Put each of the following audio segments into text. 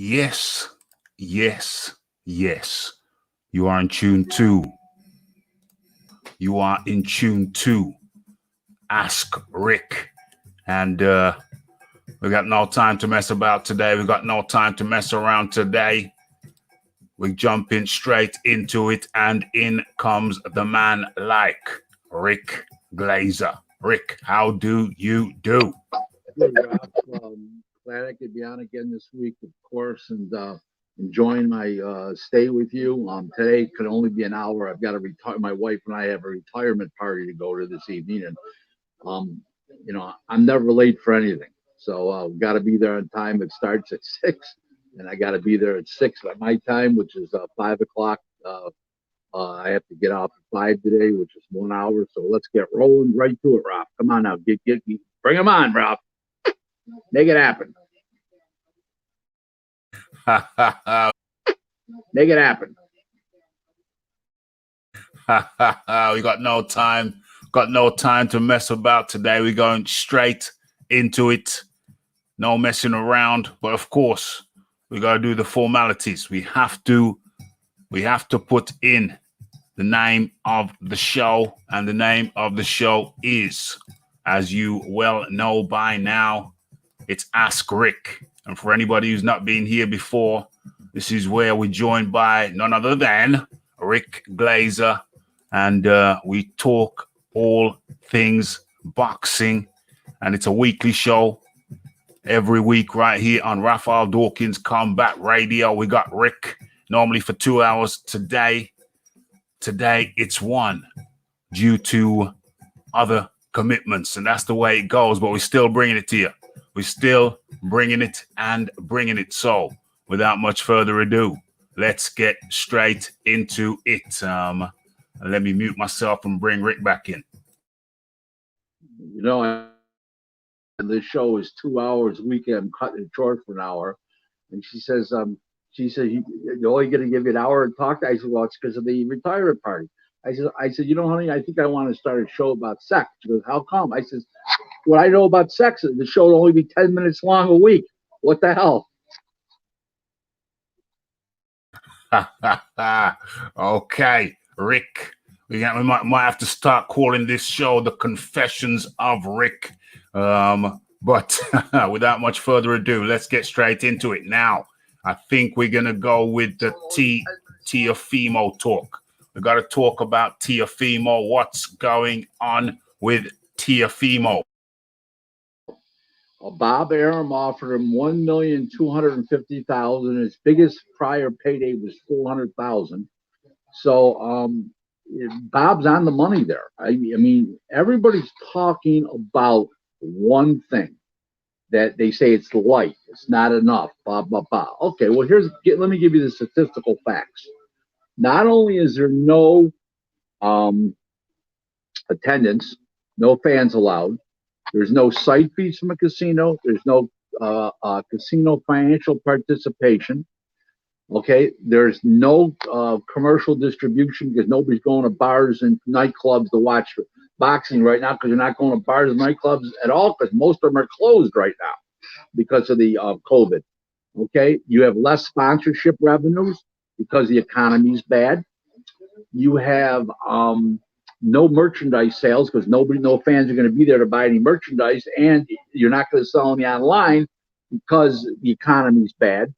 Yes, yes, yes. You are in tune to. You are in tune to Ask Rick. And we got no time to mess about today. We got no time to mess around today. We jump in straight into it, and in comes the man like Rick Glaser. Rick, how do you do? Good, Ralph. Glad I could be on again this week, of course, and enjoying my stay with you. Today could only be an hour. I've got to retire. My wife and I have a retirement party to go to this evening, and you know, I'm never late for anything. So got to be there on time. It starts at 6, and I got to be there at 6 at my time, which is 5 o'clock. I have to get off at 5 today, which is 1 hour. So let's get rolling right to it, Rob. Come on now, bring them on, Rob. Make it happen. Make it happen. We got no time. Got no time to mess about today. We're going straight into it. No messing around. But of course, we got to do the formalities. We have to put in the name of the show, and the name of the show is, as you well know by now, it's Ask Rick. And for anybody who's not been here before, this is where we're joined by none other than Rick Glaser, and we talk all things boxing, and it's a weekly show every week right here on Raphael Dawkins Combat Radio. We got Rick normally for 2 hours. Today it's 1 due to other commitments, and that's the way it goes, but we're still bringing it to you. We're still bringing it and bringing it. So without much further ado, let's get straight into it. Let me mute myself and bring Rick back in. You know, this show is 2 hours a week. I'm cutting it short for an hour. And she says, you're only going to give you an hour to talk. I said, well, it's because of the retirement party. I said, you know, honey, I think I want to start a show about sex. She goes, how come? I said, what I know about sex is the show will only be 10 minutes long a week. What the hell? Okay, Rick. We might have to start calling this show The Confessions of Rick. But without much further ado, let's get straight into it. Now, I think we're going to go with the Tita Femuro talk. We got to talk about Tita Femuro. What's going on with Tita Femuro? Bob Arum offered him $1,250,000. His biggest prior payday was $400,000. So Bob's on the money there. I mean, everybody's talking about one thing, that they say it's light, it's not enough. Blah blah blah. Okay, well let me give you the statistical facts. Not only is there no attendance, no fans allowed. There's no site fees from a casino. There's no casino financial participation. Okay, there's no commercial distribution because nobody's going to bars and nightclubs to watch boxing right now, because you're not going to bars and nightclubs at all, because most of them are closed right now because of the COVID. Okay, you have less sponsorship revenues because the economy's bad. You have no merchandise sales because no fans are going to be there to buy any merchandise, and you're not going to sell any online because the economy's bad,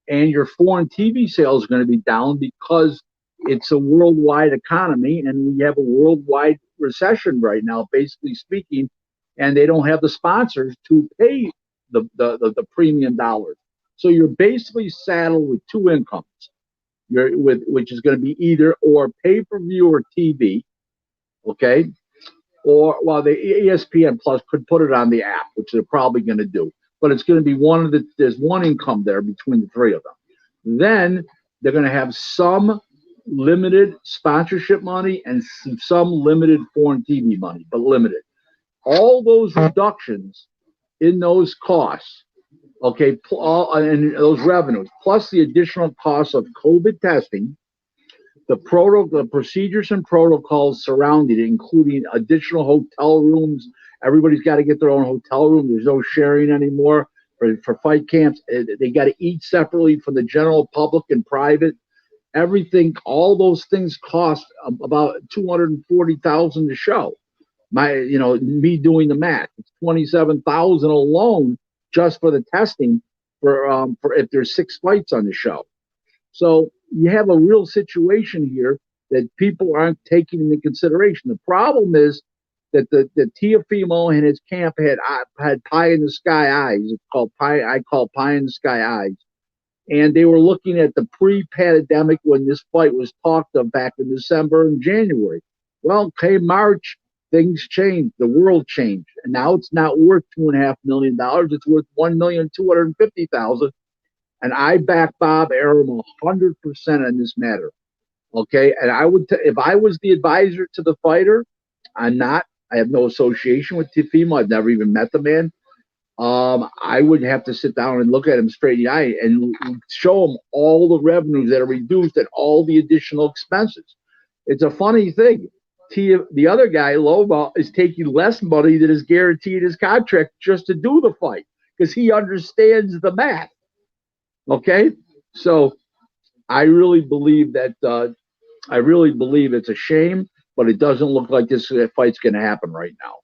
and your foreign TV sales are going to be down because it's a worldwide economy, and we have a worldwide recession right now, basically speaking, and they don't have the sponsors to pay the premium dollars. So you're basically saddled with two incomes, which is going to be either or pay-per-view or TV. Okay, or well, the ESPN Plus could put it on the app, which they're probably going to do, but it's going to be there's one income there between the three of them. Then they're going to have some limited sponsorship money and some limited foreign TV money, but limited. All those reductions in those costs, okay, and those revenues, plus the additional costs of COVID testing, the procedures and protocols surrounding it, including additional hotel rooms. Everybody's got to get their own hotel room. There's no sharing anymore. for fight camps. They got to eat separately from the general public and private. Everything, all those things cost about $240,000 to show. Me doing the math, it's $27,000 alone just for the testing for if there's 6 fights on the show. So you have a real situation here that people aren't taking into consideration. The problem is that the Tita Femuro and his camp had pie in the sky eyes. It's called pie. I call pie in the sky eyes. And they were looking at the pre-pandemic when this fight was talked of back in December and January. Well, came March, things changed. The world changed, and now it's not worth $2.5 million. It's worth $1,250,000. And I back Bob Arum 100% on this matter. Okay, and I would, if I was the advisor to the fighter, I'm not. I have no association with Tita Femuro. I've never even met the man. I would have to sit down and look at him straight in the eye and show him all the revenues that are reduced and all the additional expenses. It's a funny thing. The other guy, Loma, is taking less money than is guaranteed in his contract just to do the fight because he understands the math. Okay, so I really believe that. I really believe it's a shame, but it doesn't look like this fight's going to happen right now.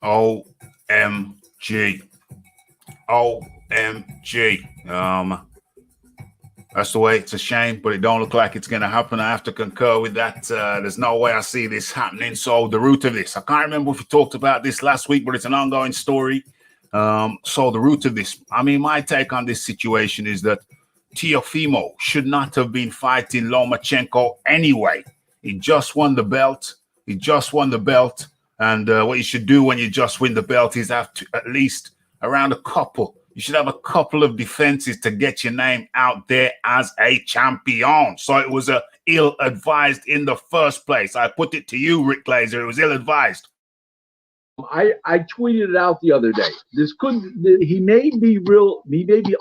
OMG. That's the way. It's a shame, but it don't look like it's going to happen. I have to concur with that. There's no way I see this happening. So the root of this, I can't remember if we talked about this last week, but it's an ongoing story. So the root of this, I mean, my take on this situation is that Tita Femuro should not have been fighting Lomachenko anyway. He just won the belt. And what you should do when you just win the belt is have to at least around a couple. You should have a couple of defenses to get your name out there as a champion. So it was ill-advised in the first place. I put it to you, Rick Glaser. It was ill-advised. I tweeted it out the other day. He may be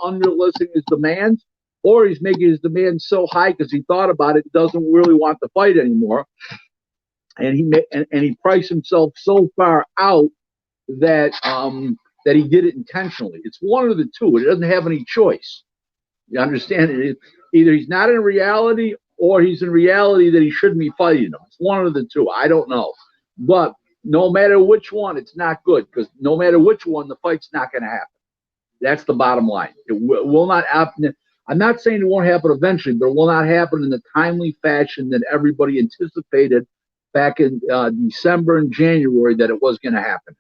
unrealistic his demands, or he's making his demands so high because he thought about it, doesn't really want to fight anymore. And he priced himself so far out that that he did it intentionally. It's one of the two. It doesn't have any choice. You understand? Either he's not in reality or he's in reality that he shouldn't be fighting him. It's one of the two. I don't know. But no matter which one, it's not good because no matter which one, the fight's not going to happen. That's the bottom line. It will not happen. I'm not saying it won't happen eventually, but it will not happen in the timely fashion that everybody anticipated back in December and January that it was going to happen.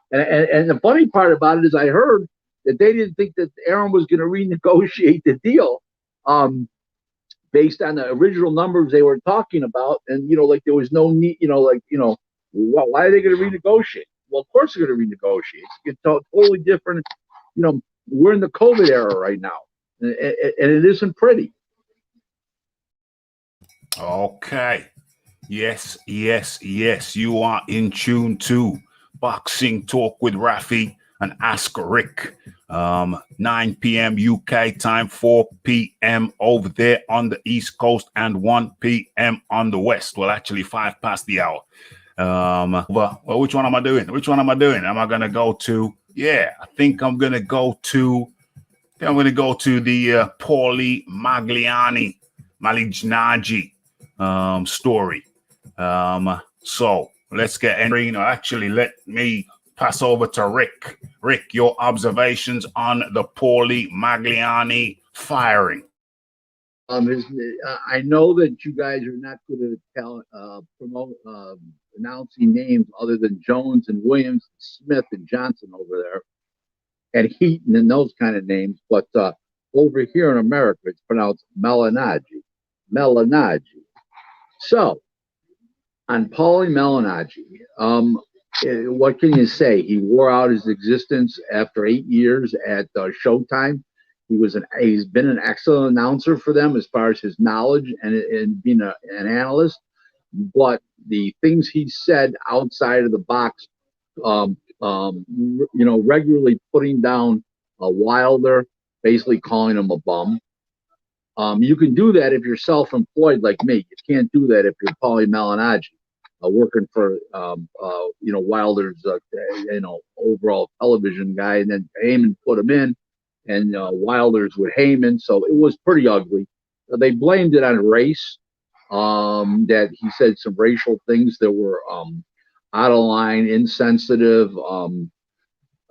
And the funny part about it is I heard that they didn't think that Arum was going to renegotiate the deal based on the original numbers they were talking about. And, like there was no need, well, why are they going to renegotiate? Well, of course they're going to renegotiate. It's totally different. We're in the COVID era right now, and it isn't pretty. Okay. Yes. You are in tune to Boxing Talk with Raphie and Ask Rick. 9 p.m. UK time, 4 p.m. over there on the East Coast, and 1 p.m. on the West. Well, actually 5 past the hour. Well, which one am I doing? Am I going to go to? Yeah, I think I'm going to go to. The Paulie Malignaggi story. So let's get entering. Actually, let me pass over to Rick. Rick, your observations on the Paulie Malignaggi firing. I know that you guys are not good at announcing names other than Jones and Williams, Smith and Johnson over there, and Heaton and those kind of names. But over here in America, it's pronounced Malignaggi. So, on Paulie Malignaggi, what can you say? He wore out his existence after 8 years at Showtime. He's been an excellent announcer for them as far as his knowledge and being an analyst. But the things he said outside of the box, regularly putting down Wilder, basically calling him a bum. You can do that if you're self-employed like me. You can't do that if you're Paulie Malignaggi. working for Wilder's overall television guy, and then Heyman put him in, and Wilder's with Heyman, so it was pretty ugly. They blamed it on race, that he said some racial things that were out of line, insensitive.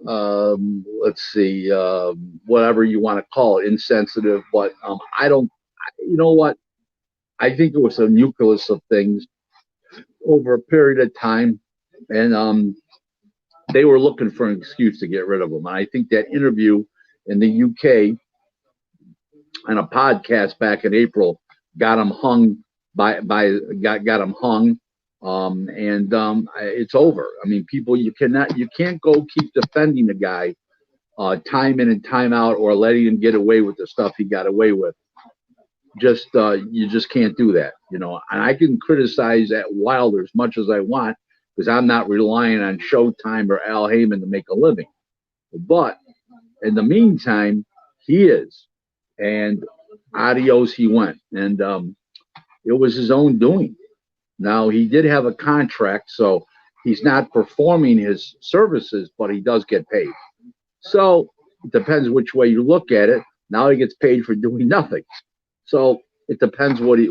Let's see, whatever you want to call it, insensitive. But I don't. You know what? I think it was a nucleus of things over a period of time, and they were looking for an excuse to get rid of him. And I think that interview in the UK on a podcast back in April got him hung got him hung. It's over. I mean, people, you can't go keep defending the guy time in and time out, or letting him get away with the stuff he got away with. You just can't do that, And I can criticize at Wilder as much as I want, because I'm not relying on Showtime or Al Heyman to make a living. But in the meantime, he is, and adios he went, and it was his own doing. Now, he did have a contract, so he's not performing his services, but he does get paid. So it depends which way you look at it. Now he gets paid for doing nothing. So it depends which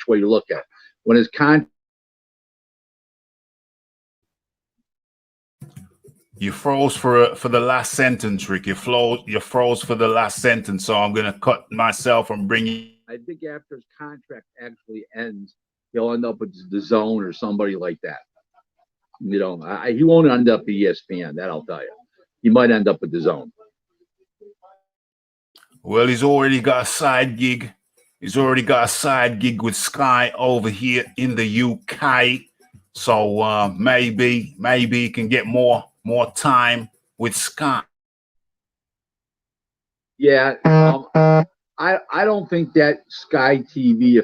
way you look at it. When his contract. You froze for the last sentence, Rick. You froze for the last sentence, so I'm gonna cut myself and bring you. I think after his contract actually ends, he'll end up with the Zone or somebody like that. He won't end up at ESPN. That I'll tell you. He might end up with the Zone. Well, he's already got a side gig. He's already got a side gig with Sky over here in the UK. So maybe he can get more time with Sky. Yeah, I don't think that Sky TV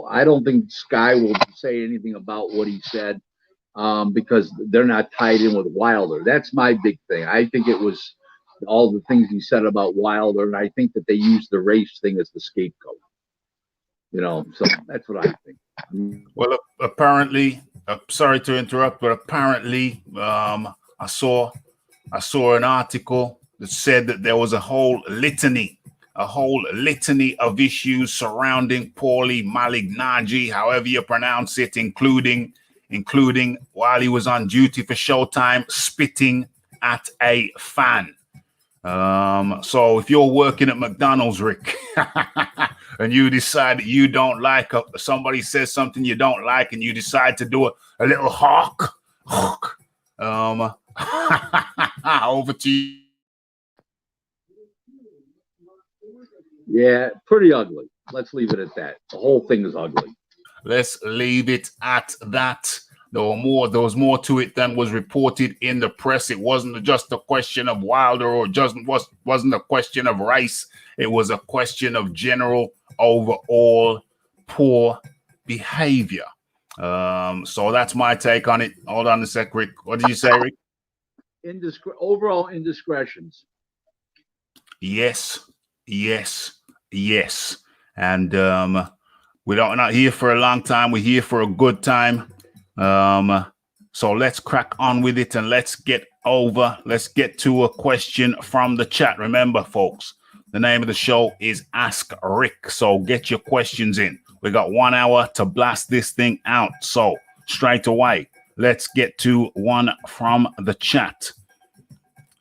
I don't think Sky will say anything about what he said, because they're not tied in with Wilder. That's my big thing. I think it was all the things he said about Wilder, and I think that they used the race thing as the scapegoat. So that's what I think. Well, apparently, sorry to interrupt, but apparently, I saw an article that said that there was a whole litany of issues surrounding Paulie Malignaggi, however you pronounce it, including while he was on duty for Showtime, spitting at a fan. So if you're working at McDonald's, Rick, and you decide that you don't like somebody says something you don't like, and you decide to do a little hawk, over to you. Yeah, pretty ugly. Let's leave it at that. The whole thing is ugly. Let's leave it at that. There was more to it than was reported in the press. It wasn't just a question of Wilder, or wasn't a question of race. It was a question of general overall poor behavior. So that's my take on it. Hold on a sec, Rick. What did you say, Rick? Overall indiscretions. Yes. And we're not here for a long time. We're here for a good time. So let's crack on with it, and let's get to a question from the chat. Remember, folks, the name of the show is Ask Rick. So get your questions in. We got 1 hour to blast this thing out. So straight away, let's get to one from the chat.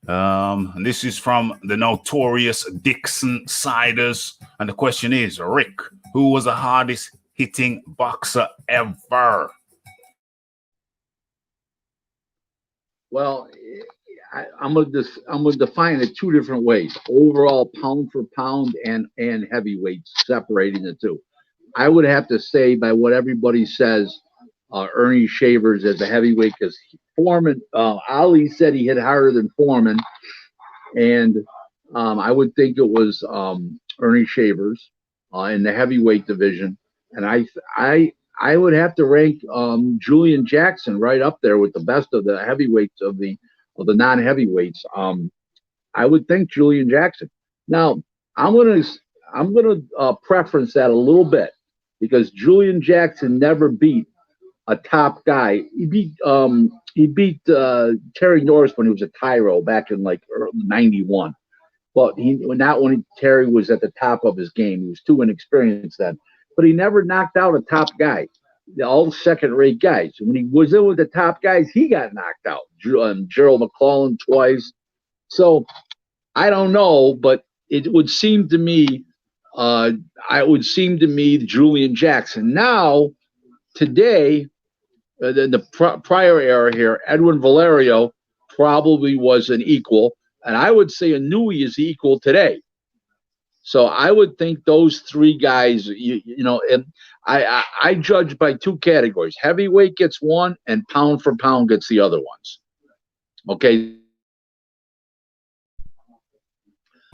And this is from the notorious Dixon Siders. And the question is, Rick, who was the hardest hitting boxer ever? Well, I'm gonna define it two different ways: overall pound for pound and heavyweights, separating the two. I would have to say, by what everybody says, Ernie Shavers as a heavyweight, because Foreman, Ali said he hit harder than Foreman, and I would think it was Ernie Shavers in the heavyweight division, and I would have to rank Julian Jackson right up there with the best of the heavyweights of the non-heavyweights. I would think Julian Jackson. Now I'm gonna preference that a little bit, because Julian Jackson never beat a top guy. He beat Terry Norris when he was a Tyro back in like '91. But not when Terry was at the top of his game. He was too inexperienced then. But he never knocked out a top guy. All second-rate guys. When he was in with the top guys, he got knocked out. Gerald McClellan twice. So I don't know, but it would seem to me, Julian Jackson. Now, today, the prior era here, Edwin Valerio probably was an equal, and I would say Inouye is equal today. So I would think those three guys, and I judge by two categories. Heavyweight gets one, and pound for pound gets the other ones. Okay.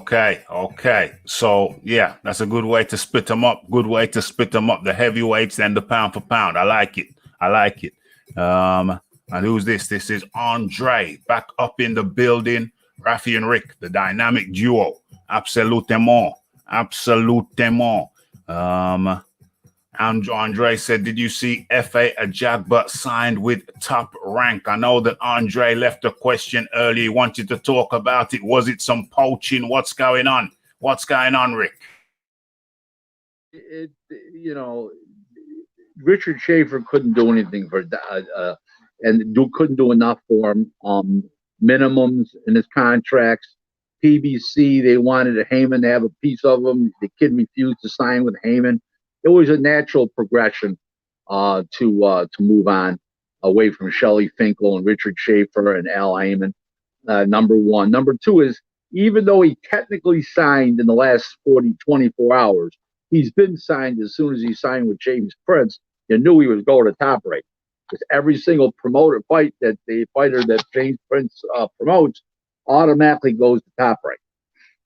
Okay. So yeah, that's a good way to split them up. Good way to split them up. The heavyweights and the pound for pound. I like it. And who's this? This is Andre back up in the building. Raphie and Rick, the dynamic duo. Absolutement. And Andre said, did you see F.A. Ajagba signed with Top Rank? I know that Andre left a question earlier. He wanted to talk about it. Was it some poaching? What's going on? Rick? Richard Schaefer couldn't do anything for couldn't do enough for him. Minimums in his contracts. PBC, they wanted Heyman to have a piece of him. The kid refused to sign with Heyman. It was a natural progression to move on away from Shelley Finkel and Richard Schaefer and Al Heyman. Number one. Number two is, even though he technically signed in the last 24 hours, he's been signed as soon as he signed with James Prince. You knew he was going to Top Rank. Because every single fighter that James Prince promotes automatically goes to Top Rank.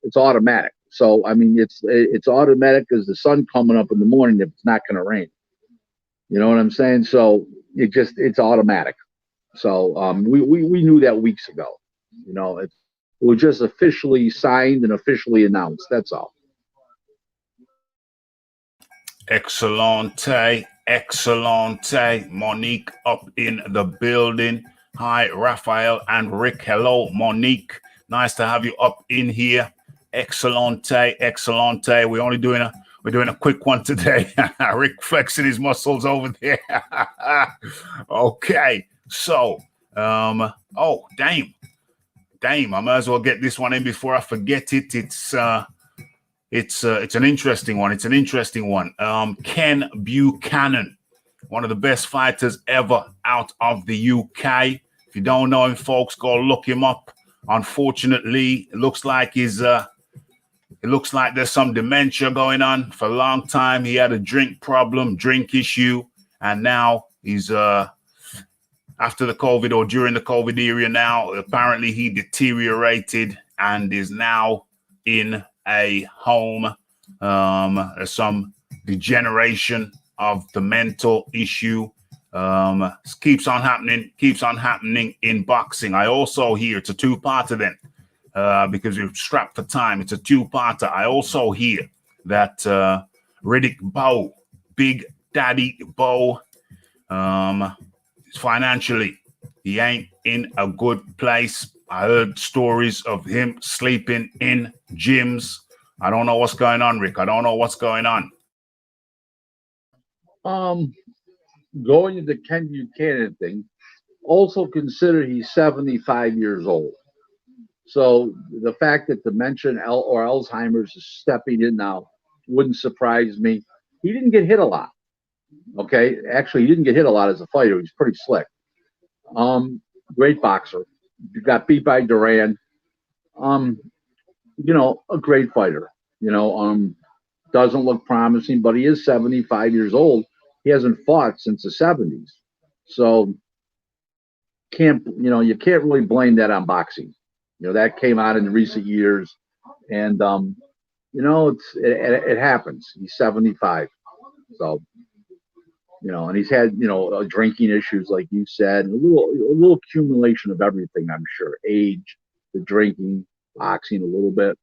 It's automatic. So I mean, it's automatic as the sun coming up in the morning if it's not going to rain. You know what I'm saying? So it's automatic. So we knew that weeks ago. It was just officially signed and officially announced. That's all. Excellente. Monique up in the building. Hi, Raphael and Rick. Hello, Monique. Nice to have you up in here. Excellente. We're doing a quick one today. Rick flexing his muscles over there. Okay. So, oh, damn. I might as well get this one in before I forget it. It's an interesting one. Ken Buchanan, one of the best fighters ever out of the UK. If you don't know him, folks, go look him up. Unfortunately, it looks like there's some dementia going on. For a long time, he had a drink issue, and now he's after the COVID or during the COVID era now, apparently he deteriorated and is now in a home. Some degeneration of the mental issue. Keeps on happening in boxing. I also hear it's a two-parter then, because we're strapped for time. It's a two-parter. I also hear that Riddick Bowe, Big Daddy Bowe, financially, he ain't in a good place. I heard stories of him sleeping in gyms. I don't know what's going on, Rick. I don't know what's going on. Going to the Ken Buchanan thing, also consider he's 75 years old. So the fact that dementia or Alzheimer's is stepping in now wouldn't surprise me. He didn't get hit a lot. Okay, actually, he didn't get hit a lot as a fighter. He's pretty slick. Great boxer. Got beat by Duran. A great fighter. Doesn't look promising, but he is 75 years old. He hasn't fought since the 70s. So you can't really blame that on boxing. That came out in recent years, and it happens. He's 75. So and he's had drinking issues like you said, a little accumulation of everything. I'm sure age, the drinking, boxing a little bit,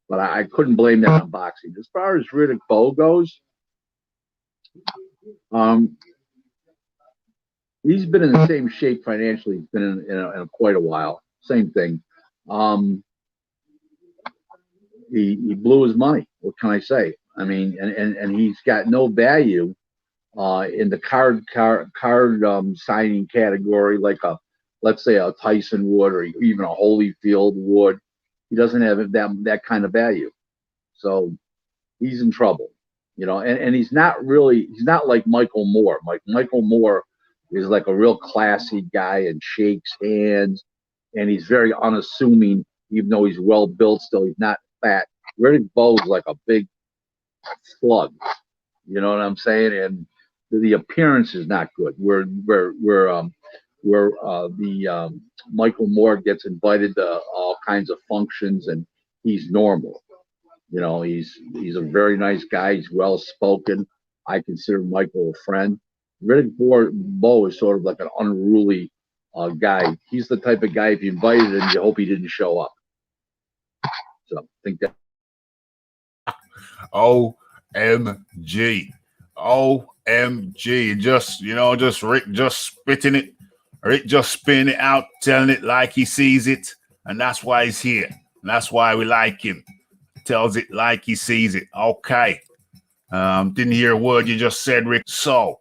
but I couldn't blame that on boxing. As far as Riddick Bowe goes, He's been in the same shape financially. He's been in quite a while. Same thing. Um, he blew his money. What can I say? I mean, and he's got no value in the card signing category, like let's say a Tyson would, or even a Holyfield would. He doesn't have that kind of value, so he's in trouble, you know. And he's not like Michael Moore. Michael Moore is like a real classy guy and shakes hands, and he's very unassuming, even though he's well built. Still, he's not fat. Riddick Bowe's like a big slug, you know what I'm saying? And the appearance is not good. Where Michael Moore gets invited to all kinds of functions, and he's normal. You know, he's a very nice guy. He's well spoken. I consider Michael a friend. Riddick Bowe is sort of like an unruly guy. He's the type of guy, if you invited him, you hope he didn't show up. So I think that. OMG. OMG. Just, you know, just Rick just spitting it. Rick just spitting it out, telling it like he sees it. And that's why he's here. And that's why we like him. Tells it like he sees it. Okay. Didn't hear a word you just said, Rick. So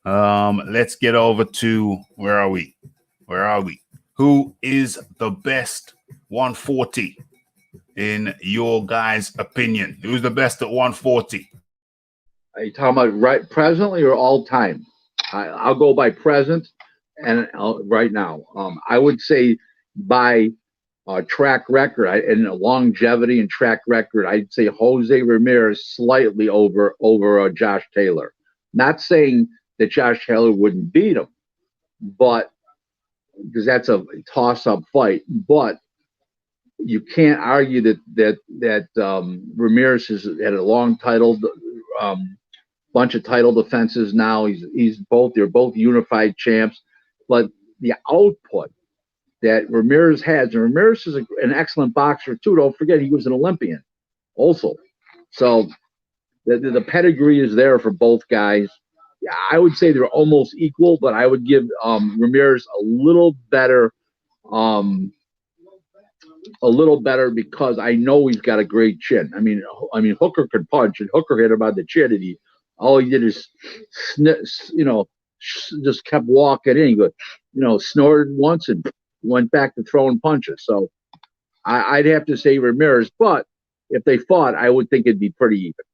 let's get over to where are we? Who is the best 140 in your guys' opinion? Who's the best at 140? Are you talking about right presently or all time? I'll go by present and right now. I would say by track record and longevity and track record, I'd say Jose Ramirez slightly over Josh Taylor. Not saying that Josh Taylor wouldn't beat him, but because that's a toss-up fight. But you can't argue that Ramirez has had a long title, bunch of title defenses now. They're both unified champs, but the output that Ramirez has, and Ramirez is an excellent boxer too. Don't forget, he was an Olympian also. So the pedigree is there for both guys. I would say they're almost equal, but I would give Ramirez a little better because I know he's got a great chin. I mean, Hooker could punch, and Hooker hit him on the chin, and all he did is, just kept walking in. He go, snorted once and went back to throwing punches. So I'd have to say Ramirez, but if they fought, I would think it'd be pretty even,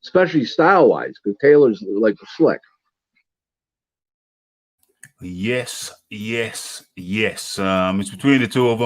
especially style-wise, because Taylor's like slick. Yes. It's between the two of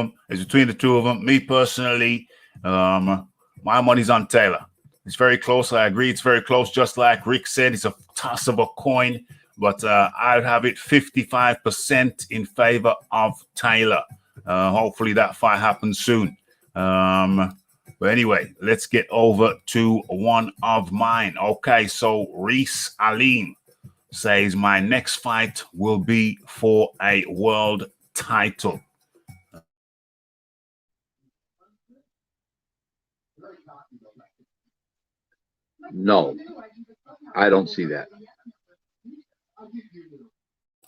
them. Me personally, my money's on Taylor. It's very close. I agree. It's very close. Just like Rick said, it's a toss of a coin, but I'd have it 55% in favor of Taylor. Hopefully that fight happens soon. But anyway, let's get over to one of mine. Okay, so Reese Alim says my next fight will be for a world title. No, I don't see that.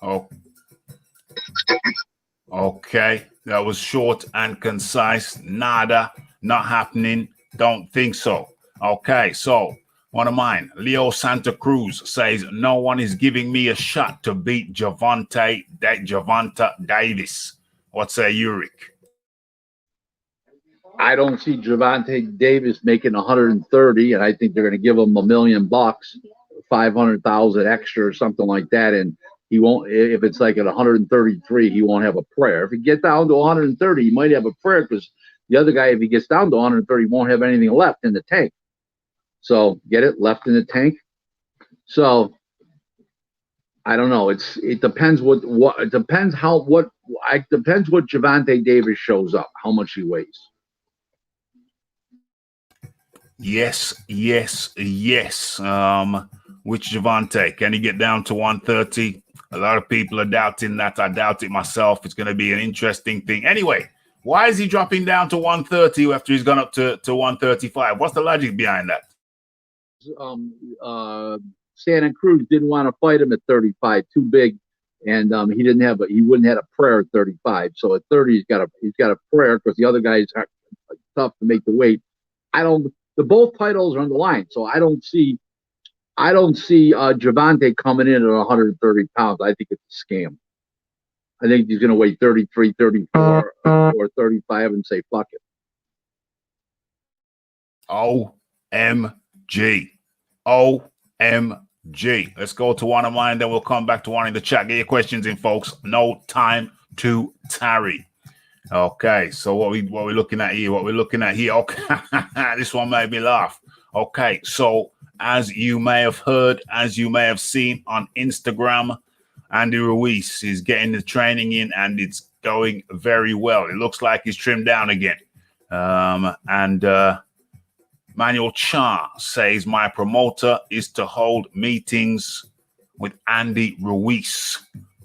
Oh, okay. That was short and concise. Nada, not happening. Don't think so. Okay, so one of mine, Leo Santa Cruz, says no one is giving me a shot to beat Gervonta Davis. What say you, Rick? I don't see Gervonta Davis making 130, and I think they're going to give him $1 million, 500,000 extra or something like that, and he won't. If it's like at 133, he won't have a prayer. If he gets down to 130, he might have a prayer, because the other guy, if he gets down to 130, won't have anything left in the tank. So get it, left in the tank. So I don't know. It depends it depends what Gervonta Davis shows up, how much he weighs. Yes. Which Gervonta? Can he get down to 130? A lot of people are doubting that. I doubt it myself. It's going to be an interesting thing. Anyway, why is he dropping down to 130 after he's gone up to 135? What's the logic behind that? Santa Cruz didn't want to fight him at 35, too big. and he wouldn't have a prayer at 35. So at 30, he's got a prayer because the other guys are tough to make the weight. The both titles are on the line, so I don't see Gervonta coming in at 130 pounds. I think it's a scam. I think he's going to weigh 33, 34, or 35 and say fuck it. OMG. OMG. Let's go to one of mine, then we'll come back to one in the chat. Get your questions in, folks. No time to tarry. Okay, so what we looking at here? Okay, this one made me laugh. Okay, so as you may have heard, as you may have seen on Instagram, Andy Ruiz is getting the training in, and it's going very well. It looks like he's trimmed down again. Manuel Char says, my promoter is to hold meetings with Andy Ruiz.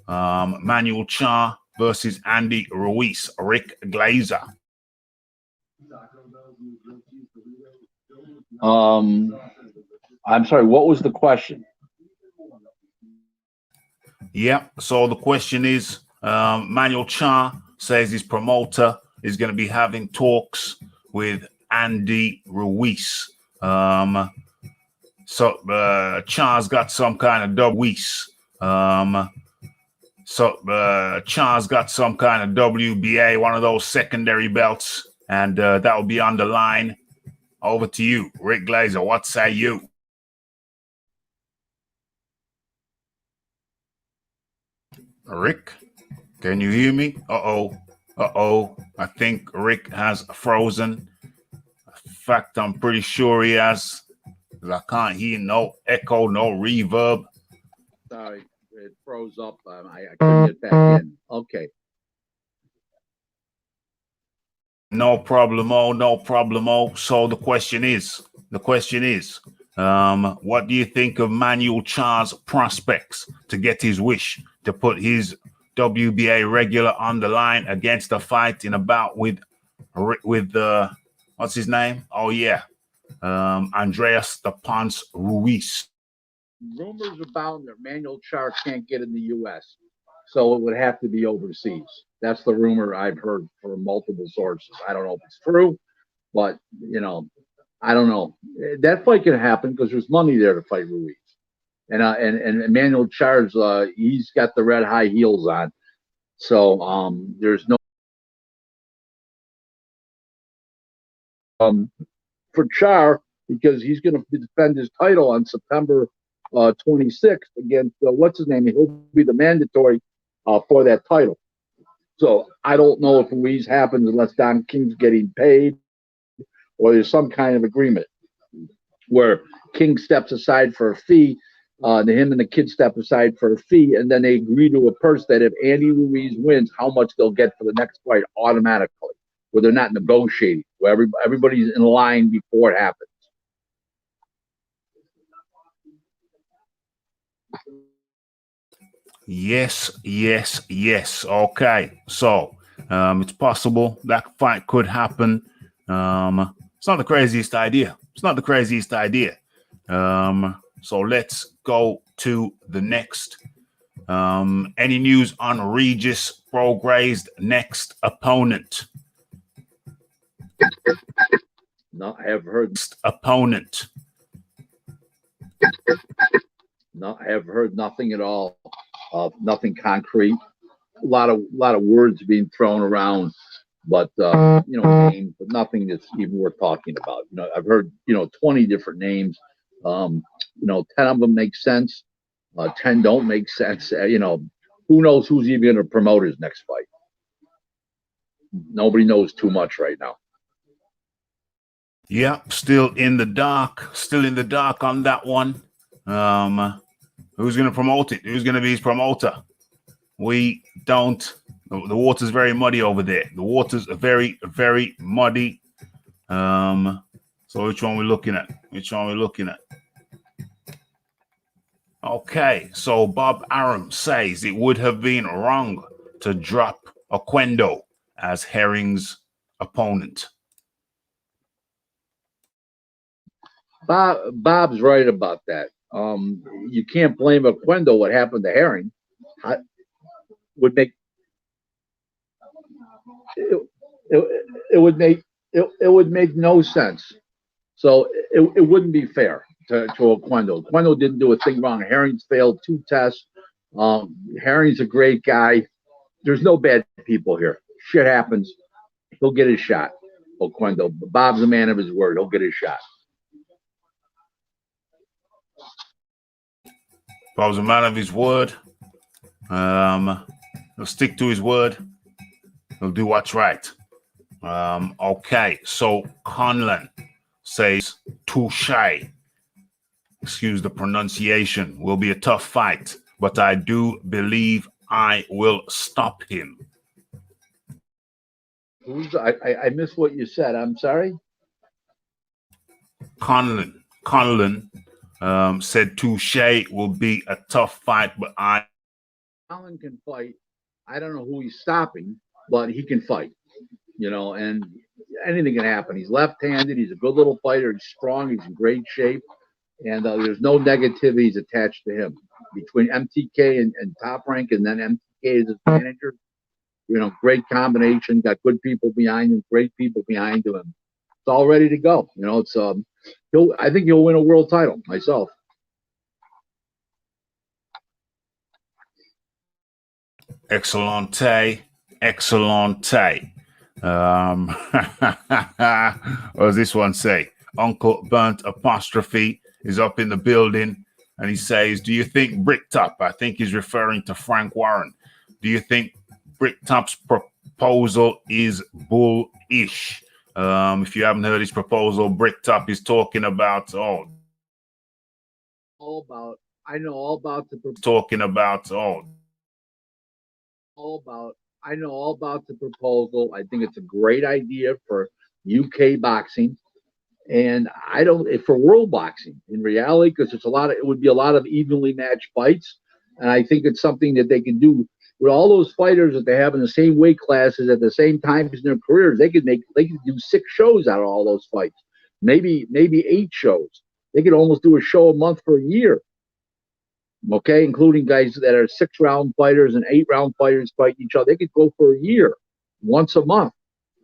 Manuel Char versus Andy Ruiz. Rick Glaser. I'm sorry, what was the question? Yeah, so the question is, Manuel Char says his promoter is going to be having talks with Andy Ruiz. Char's got some kind of Ruiz. Char's got some kind of WBA, one of those secondary belts, and that will be on the line. Over to you, Rick Glaser. What say you? Rick, can you hear me? Uh-oh. I think Rick has frozen. In fact, I'm pretty sure he has. I can't hear no echo, no reverb. Sorry, it froze up. I couldn't get back in. Okay. No problemo. So the question is, what do you think of Manuel Char's prospects to get his wish to put his WBA regular on the line against a fight in a bout with what's his name? Oh yeah, Andreas the Ponce Ruiz. Rumors abound that Manuel Char can't get in the U.S., so it would have to be overseas. That's the rumor I've heard from multiple sources. I don't know if it's true, but I don't know. That fight can happen because there's money there to fight Ruiz, and Manuel Char's he's got the red high heels on, so there's no for Char because he's going to defend his title on September 26th against what's his name? He'll be the mandatory for that title. So I don't know if Ruiz happens unless Don King's getting paid or there's some kind of agreement where King steps aside for a fee, him and the kid step aside for a fee, and then they agree to a purse that if Andy Ruiz wins, how much they'll get for the next fight automatically, where they're not negotiating, where everybody's in line before it happens. Yes. Okay, so it's possible that fight could happen. It's not the craziest idea. So let's go to the next. Any news on Regis Prograis' next opponent? No, I have heard. Opponent. No, I have heard nothing at all. Nothing concrete. A lot of words being thrown around, but names, but nothing that's even worth talking about. I've heard 20 different names. 10 of them make sense. 10 don't make sense. Who knows who's even going to promote his next fight? Nobody knows too much right now. Yeah, still in the dark on that one. Who's going to promote it? Who's going to be his promoter? We don't. The water's very muddy over there. The water's very, very muddy. So which one we looking at? Okay, so Bob Arum says it would have been wrong to drop Oquendo as Herring's opponent. Bob's right about that. You can't blame Oquendo what happened to Herring. would make it would make it would make no sense. So it wouldn't be fair to Oquendo. Oquendo didn't do a thing wrong. Herring's failed 2 tests. Herring's a great guy. There's no bad people here. Shit happens. He'll get his shot. Oquendo. Bob's a man of his word. He'll get his shot. Bob's a man of his word. He'll stick to his word. He'll do what's right. Okay, so Conlon says Touche. Excuse the pronunciation. Will be a tough fight, but I do believe I will stop him. I missed what you said. I'm sorry. Conlon said Touche will be a tough fight, but Allan can fight. I don't know who he's stopping, but he can fight. You know, and anything can happen. He's left-handed. He's a good little fighter. He's strong. He's in great shape. And there's no negativities attached to him. Between MTK and Top Rank, and then MTK as his manager, you know, great combination. Got good people behind him, great people behind him. It's all ready to go. You know, it's I think he'll win a world title myself. Excellente. What does this one say? Uncle Burnt Apostrophe is up in the building, and he says, do you think Bricktop, I think he's referring to Frank Warren, do you think Bricktop's proposal is bullish? If you haven't heard his proposal, Bricktop is talking about I know all about the proposal. I think it's a great idea for UK boxing, and I don't for world boxing in reality, because it would be a lot of evenly matched fights, and I think it's something that they can do with all those fighters that they have in the same weight classes at the same time in their careers. They could do 6 shows out of all those fights, maybe 8 shows. They could almost do a show a month for a year. Okay, including guys that are 6-round fighters and 8-round fighters fight each other. They could go for a year, once a month.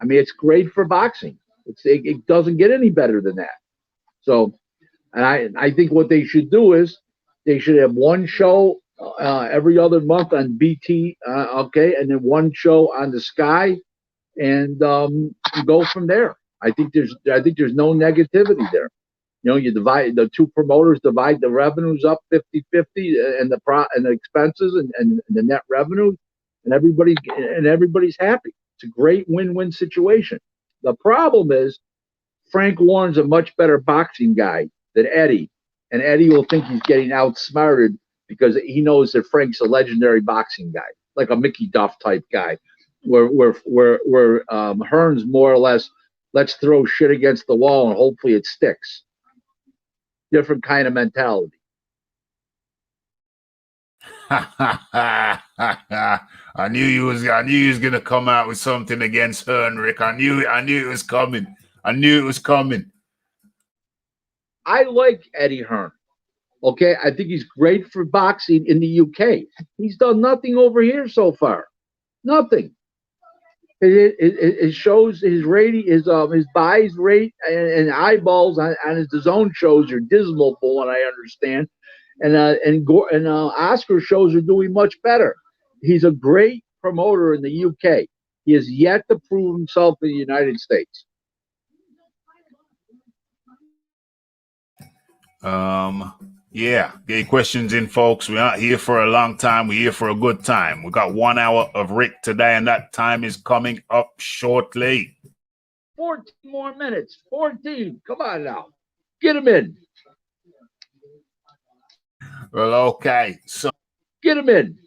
I mean, it's great for boxing. It doesn't get any better than that. So, and I think what they should do is they should have 1 show every other month on BT, okay, and then 1 show on the Sky, and go from there. I think there's no negativity there. You know, you divide the 2 promoters, divide the revenues up 50-50, and the expenses and the net revenue, and everybody's happy. It's a great win-win situation. The problem is Frank Warren's a much better boxing guy than Eddie, and Eddie will think he's getting outsmarted because he knows that Frank's a legendary boxing guy, like a Mickey Duff type guy, where Hearn's more or less, let's throw shit against the wall and hopefully it sticks. Different kind of mentality. I knew you was gonna come out with something against Hearn, Rick. I knew it was coming. I like Eddie Hearn. Okay, I think he's great for boxing in the UK. He's done nothing over here so far. Nothing. It shows his rating, his buys rate and eyeballs on his DAZN shows are dismal, from what I understand, and Oscar shows are doing much better. He's a great promoter in the UK. He has yet to prove himself in the United States. Yeah, get questions in, folks. We're not here for a long time. We're here for a good time. We got 1 hour of Rick today, and that time is coming up shortly. 14 more minutes. 14. Come on now. Get him in. Well, okay. So get him in.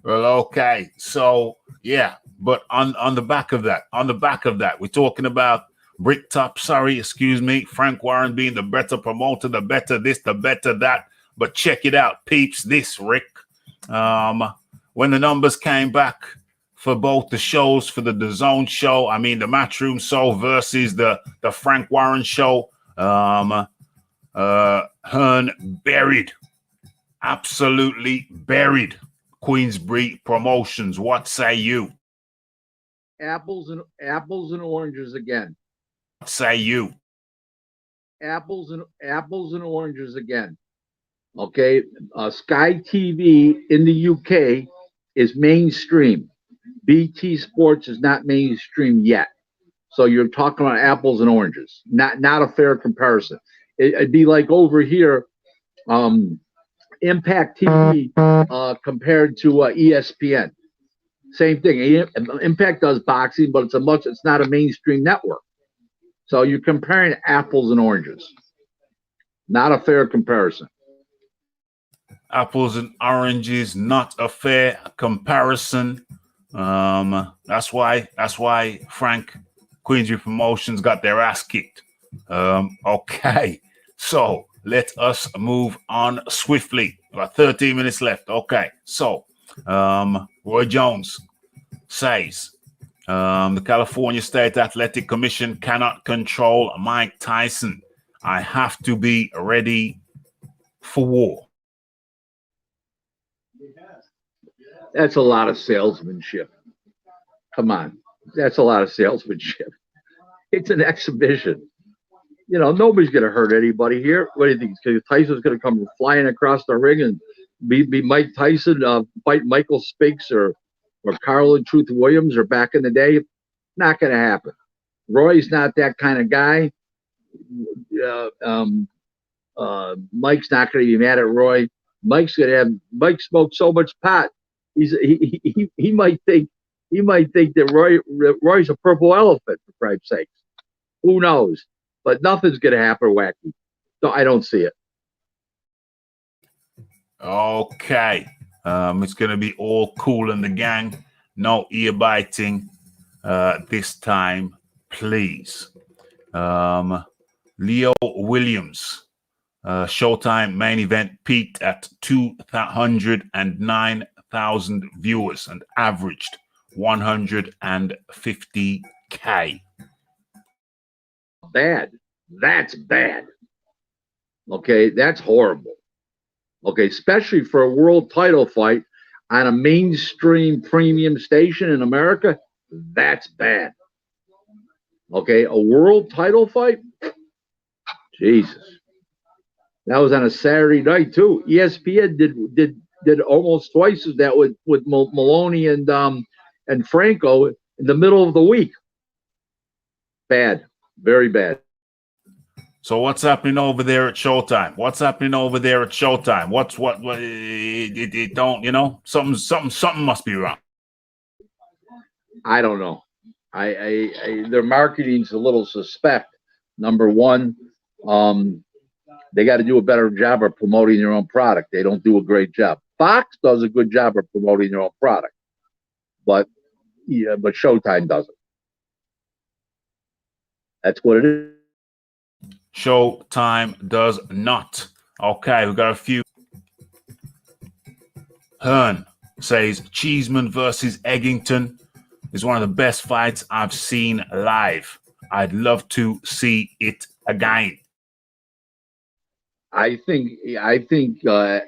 Well, okay. So yeah, but on the back of that, we're talking about Bricktop, Frank Warren being the better promoter, the better this, the better that. But check it out, peeps, this, Rick. When the numbers came back for both the shows, for the DAZN show, I mean the Matchroom show versus the Frank Warren show, Hearn buried absolutely buried Queensberry promotions. What say you? Apples and oranges again. What say you? Apples and oranges again. Okay, Sky TV in the UK is mainstream. BT Sports is not mainstream yet. So you're talking about apples and oranges. Not a fair comparison. It'd be like over here, Impact TV compared to ESPN. Same thing. Impact does boxing, but it's not a mainstream network. So you're comparing apples and oranges. Not a fair comparison. Apples and oranges, not a fair comparison. That's why Frank Queensberry Promotions got their ass kicked. Okay, so let us move on swiftly. About 13 minutes left. Okay, so Roy Jones says the California State Athletic Commission cannot control Mike Tyson. I have to be ready for war. That's a lot of salesmanship. Come on. That's a lot of salesmanship. It's an exhibition. You know, nobody's going to hurt anybody here. What do you think? Tyson's going to come flying across the ring and be Mike Tyson, fight Michael Spinks or Carl and Truth Williams or back in the day? Not going to happen. Roy's not that kind of guy. Mike's not going to be mad at Roy. Mike smoked so much pot. He might think that Roy's a purple elephant, for Christ's sakes. Who knows? But nothing's going to happen wacky. No, I don't see it. Okay. It's going to be all cool in the gang. No ear biting this time, please. Leo Williams. Showtime main event peaked at 209,000 viewers and averaged 150K. Bad. That's bad. Okay, that's horrible. Okay, especially for a world title fight on a mainstream premium station in America, that's bad. Okay, a world title fight? Jesus. That was on a Saturday night too. ESPN did almost twice as that with Maloney and Franco in the middle of the week. Bad, very bad. So what's happening over there at Showtime? What's happening over there at Showtime? What it don't, you know, something must be wrong. I don't know. Their marketing's a little suspect. Number one, they got to do a better job of promoting their own product. They don't do a great job. Fox does a good job of promoting their own product, but Showtime doesn't. That's what it is. Showtime does not. Okay, we got a few. Hearn says Cheeseman versus Eggington is one of the best fights I've seen live. I'd love to see it again. I think Sam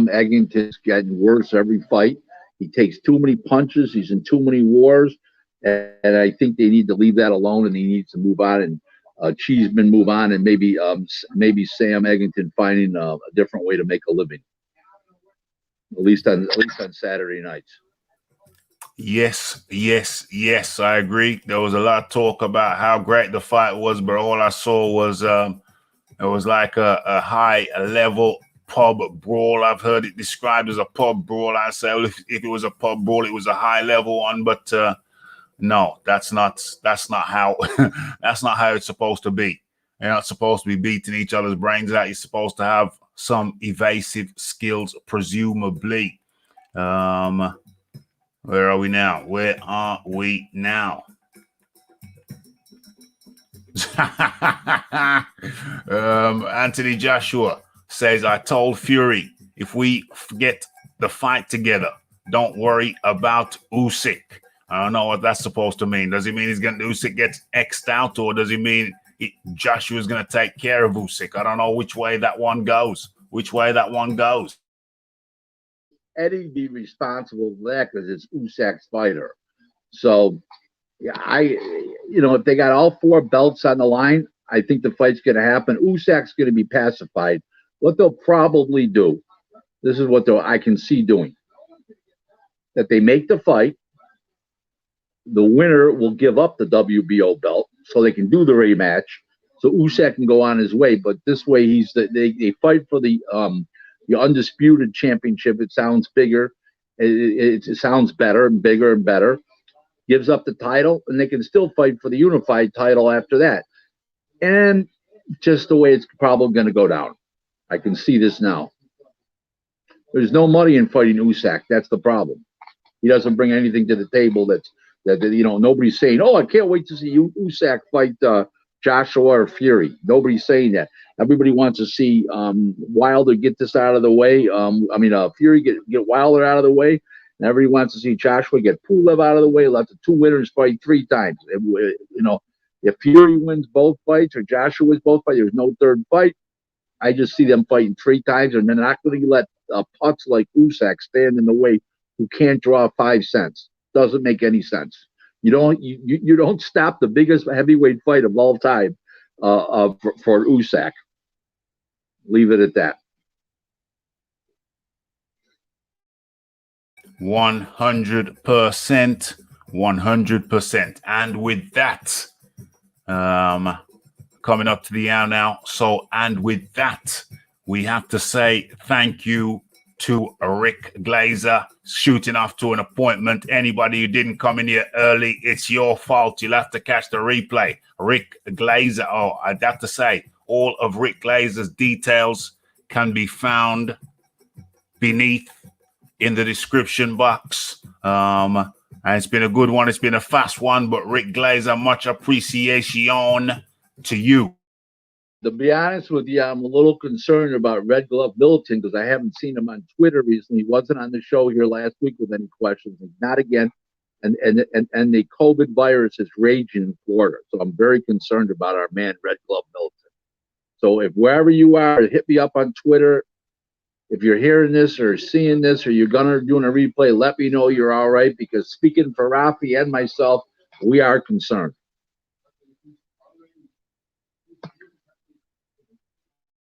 Eggington's getting worse every fight. He takes too many punches. He's in too many wars, and I think they need to leave that alone. And he needs to move on, and Cheeseman move on, and maybe Sam Eggington finding a different way to make a living. At least on Saturday nights. Yes, I agree. There was a lot of talk about how great the fight was, but all I saw was it was like a high level pub brawl. I've heard it described as a pub brawl. I say, well, if it was a pub brawl, it was a high level one. But no, that's not how that's not how it's supposed to be. You're not supposed to be beating each other's brains out. You're supposed to have some evasive skills, presumably. Where are we now? Anthony Joshua says, I told Fury, if we get the fight together, don't worry about Usyk. I don't know what that's supposed to mean. Does it mean Usyk gets X'd out, or does it mean Joshua's going to take care of Usyk? I don't know which way that one goes. which way that one goes. Eddie be responsible for that because it's Usak's fighter. So, yeah, if they got all 4 belts on the line, I think the fight's going to happen. Usak's going to be pacified. What they'll probably do, this is what I can see doing, that they make the fight. The winner will give up the WBO belt so they can do the rematch. So Usyk can go on his way, but this way they fight for the undisputed championship. It sounds bigger. It sounds better and bigger and better. Gives up the title, and they can still fight for the unified title after that. And just the way it's probably going to go down. I can see this now. There's no money in fighting Usyk. That's the problem. He doesn't bring anything to the table that nobody's saying, oh, I can't wait to see Usyk fight Joshua or Fury. Nobody's saying that. Everybody wants to see Wilder get this out of the way. Fury get Wilder out of the way. And everybody wants to see Joshua get Pulev out of the way. Let the 2 winners fight 3 times. If Fury wins both fights or Joshua wins both fights, there's no third fight. I just see them fighting 3 times, and they're not going to let putts like Usyk stand in the way who can't draw 5 cents. Doesn't make any sense. You don't stop the biggest heavyweight fight of all time for Usyk. Leave it at that. 100%, 100%. And with that, coming up to the hour now. And with that, we have to say thank you to Rick Glaser, shooting off to an appointment. Anybody who didn't come in here early, it's your fault. You'll have to catch the replay. Rick Glaser. Oh, I'd have to say, all of Rick Glaser's details can be found beneath in the description box. And it's been a good one. It's been a fast one, but Rick Glaser, much appreciation to you. To be honest with you, I'm a little concerned about Red Glove Militant because I haven't seen him on Twitter recently. He wasn't on the show here last week with any questions. Not again. And the COVID virus is raging in Florida. So I'm very concerned about our man, Red Glove Militant. So if wherever you are, hit me up on Twitter. If you're hearing this or seeing this or you're doing a replay, let me know you're all right, because speaking for Raphie and myself, we are concerned.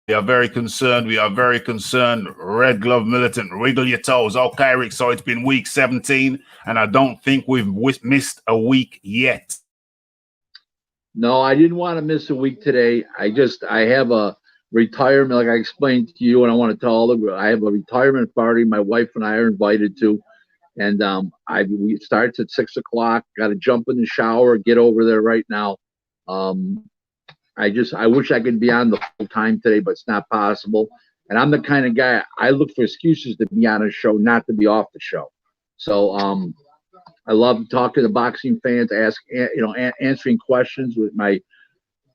We are very concerned. We are very concerned. Red Glove Militant, wiggle your toes. Okay, Rick, so it's been week 17, and I don't think we've missed a week yet. No, I didn't want to miss a week today. I have a retirement, like I explained to you, and I want to tell all the, I have a retirement party my wife and I are invited to, and we starts at 6 o'clock. Got to jump in the shower, get over there right now. I wish I could be on the full time today, but it's not possible. And I'm the kind of guy, I look for excuses to be on a show, not to be off the show. So I love talking to boxing fans, answering questions with my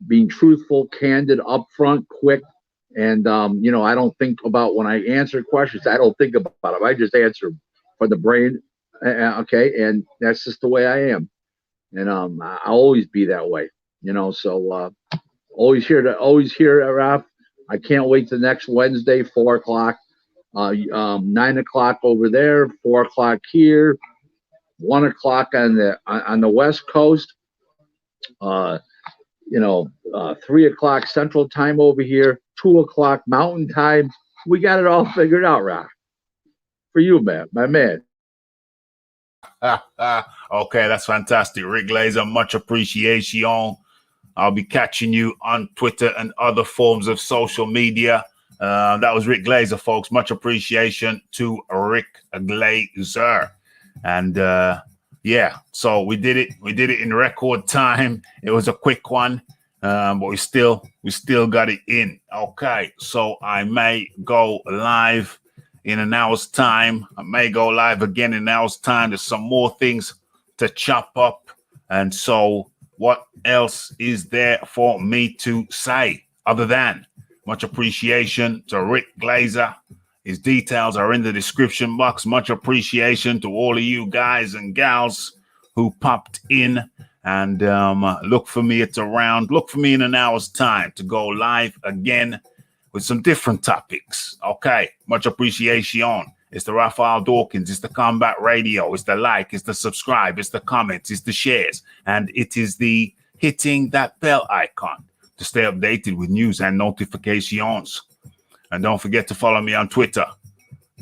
being truthful, candid, upfront, quick. And, I don't think about when I answer questions, I don't think about them. I just answer for the brain. Okay. And that's just the way I am. And I'll always be that way, so always here, Raph. I can't wait till next Wednesday, 4 o'clock, 9 o'clock over there, 4 o'clock here, 1 o'clock on the West Coast, 3 o'clock Central Time over here, 2 o'clock Mountain Time. We got it all figured out, Raph. For you, man, my man. Okay, that's fantastic. Rick Glaser, much appreciation. I'll be catching you on Twitter and other forms of social media. That was Rick Glaser, folks. Much appreciation to Rick Glaser. And so we did it. We did it in record time. It was a quick one, but we still got it in. Okay, so I may go live in an hour's time. I may go live again in an hour's time. There's some more things to chop up. And so what else is there for me to say other than much appreciation to Rick Glaser? His details are in the description box. Much appreciation to all of you guys and gals who popped in. And look for me. Look for me in an hour's time to go live again with some different topics. Okay, much appreciation. It's the Raphael Dawkins, it's the Combat Radio, it's the like, it's the subscribe, it's the comments, it's the shares, and it is the hitting that bell icon to stay updated with news and notifications. And don't forget to follow me on Twitter.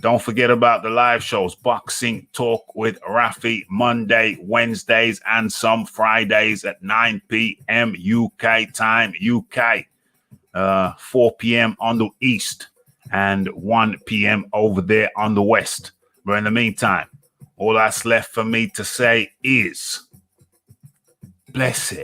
Don't forget about the live shows, Boxing Talk with Raphie, Monday, Wednesdays, and some Fridays at 9 p.m. UK time, UK, 4 p.m. on the East, and 1 p.m. over there on the West. But in the meantime, all that's left for me to say is blessed.